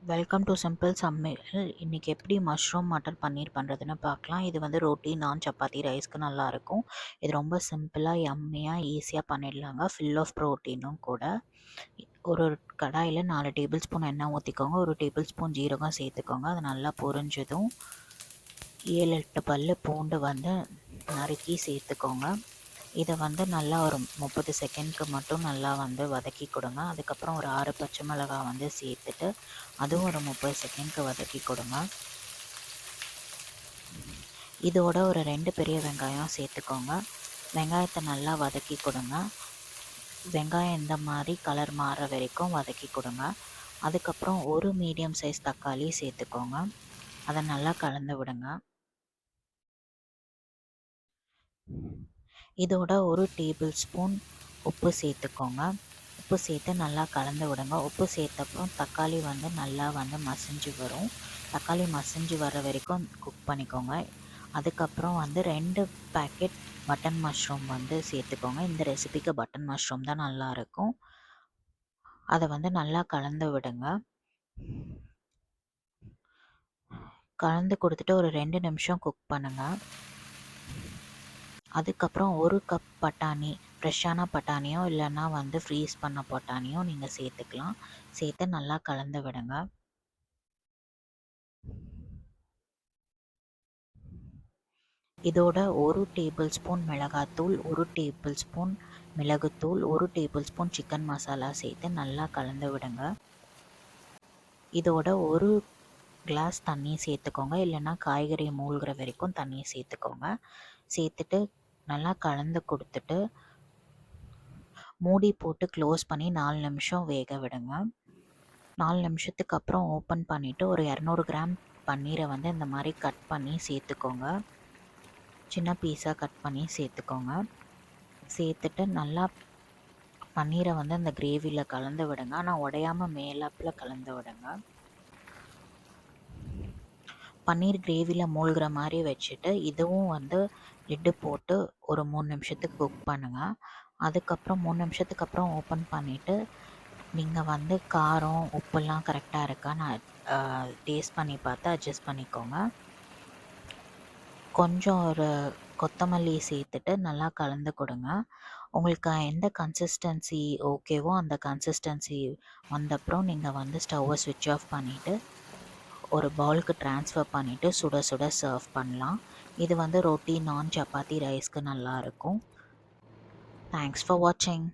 Welcome to simple சமையல். இன்றைக்கி எப்படி மஷ்ரூம் மட்டர் பன்னீர் பண்ணுறதுன்னு பார்க்கலாம். இது வந்து ரொட்டி, நான், சப்பாத்தி, ரைஸ்க்கு நல்லாயிருக்கும். இது ரொம்ப சிம்பிளாக யம்மியாக ஈஸியாக பண்ணிடலாங்க. ஃபில் ஆஃப் ப்ரோட்டீனும் கூட. ஒரு கடாயில் 4 டேபிள் ஸ்பூன் எண்ணெய் ஊற்றிக்கோங்க. 1 டேபிள் ஸ்பூன் ஜீரகம் சேர்த்துக்கோங்க. அது நல்லா பொரிஞ்சதும் 7-8 பல் பூண்டு வந்து நறுக்கி சேர்த்துக்கோங்க. இதை வந்து நல்லா ஒரு 30 செகண்ட்க்கு மட்டும் நல்லா வந்து வதக்கி கொடுங்க. அதுக்கப்புறம் ஒரு 6 பச்சை மிளகாய் வந்து சேர்த்துட்டு அதுவும் ஒரு 30 செகண்ட்க்கு வதக்கி கொடுங்க. இதோட ஒரு 2 பெரிய வெங்காயம் சேர்த்துக்கோங்க. வெங்காயத்தை நல்லா வதக்கி கொடுங்க. வெங்காயம் இந்த மாதிரி கலர் மாற வரைக்கும் வதக்கி கொடுங்க. அதுக்கப்புறம் ஒரு மீடியம் சைஸ் தக்காளி சேர்த்துக்கோங்க. அதை நல்லா கலந்து விடுங்க. இதோட ஒரு டேபிள் ஸ்பூன் உப்பு சேர்த்துக்கோங்க. உப்பு சேர்த்து நல்லா கலந்து விடுங்க. உப்பு சேர்த்தப்பறம் தக்காளி வந்து நல்லா வந்து மசிஞ்சு வரும். தக்காளி மசிஞ்சு வர வரைக்கும் குக் பண்ணிக்கோங்க. அதுக்கப்புறம் வந்து 2 பேக்கெட் பட்டன் மஷ்ரூம் வந்து சேர்த்துக்கோங்க. இந்த ரெசிபிக்கு பட்டன் மஷ்ரூம் தான் நல்லாயிருக்கும். அதை வந்து நல்லா கலந்து விடுங்க. கலந்து கொடுத்துட்டு ஒரு 2 நிமிஷம் குக் பண்ணுங்கள். அதுக்கப்புறம் 1 கப் பட்டாணி, ஃப்ரெஷ்ஷான பட்டாணியோ இல்லைன்னா வந்து ஃப்ரீஸ் பண்ண பட்டாணியோ நீங்கள் சேர்த்துக்கலாம். சேர்த்து நல்லா கலந்து விடுங்க. இதோட 1 டேபிள் ஸ்பூன் மிளகாத்தூள், 1 டேபிள் ஸ்பூன் மிளகுத்தூள், 1 டேபிள் ஸ்பூன் சிக்கன் மசாலா சேர்த்து நல்லா கலந்து விடுங்க. இதோட 1 கிளாஸ் தண்ணி சேர்த்துக்கோங்க. இல்லைன்னா காய்கறி மூழ்கிற வரைக்கும் தண்ணி சேர்த்துக்கோங்க. சேர்த்துட்டு நல்லா கலந்து கொடுத்துட்டு மூடி போட்டு க்ளோஸ் பண்ணி 4 நிமிஷம் வேக விடுங்க. 4 நிமிஷத்துக்கு அப்புறம் ஓப்பன் பண்ணிவிட்டு ஒரு 200 கிராம் பன்னீரை வந்து இந்த மாதிரி கட் பண்ணி சேர்த்துக்கோங்க. சின்ன பீஸாக கட் பண்ணி சேர்த்துக்கோங்க. சேர்த்துட்டு நல்லா பன்னீரை வந்து அந்த கிரேவியில் கலந்து விடுங்க. ஆனால் உடையாமல் மேலாப்பில் கலந்து விடுங்க. பன்னீர் கிரேவியில் மூழ்கிற மாதிரி வச்சுட்டு இதுவும் வந்து லிட்டு போட்டு ஒரு 3 நிமிஷத்துக்கு குக் பண்ணுங்கள். அதுக்கப்புறம் 3 நிமிஷத்துக்கு அப்புறம் ஓப்பன் பண்ணிவிட்டு நீங்கள் வந்து காரம் உப்புலாம் கரெக்டாக இருக்கா நான் டேஸ்ட் பண்ணி பார்த்து அட்ஜஸ்ட் பண்ணிக்கோங்க. கொஞ்சம் ஒரு கொத்தமல்லி சேர்த்துட்டு நல்லா கலந்து கொடுங்க. உங்களுக்கு எந்த கன்சிஸ்டன்சி ஓகேவோ அந்த கன்சிஸ்டன்சி வந்தப்புறம் நீங்கள் வந்து ஸ்டவ்வை ஸ்விட்ச் ஆஃப் பண்ணிவிட்டு ஒரு பவுலுக்கு ட்ரான்ஸ்ஃபர் பண்ணிவிட்டு சுட சுட சர்வ் பண்ணலாம். இது வந்து ரொட்டி, நான், சப்பாத்தி, ரைஸ்க்கு நல்லாயிருக்கும். தேங்க்ஸ் ஃபார் வாட்சிங்.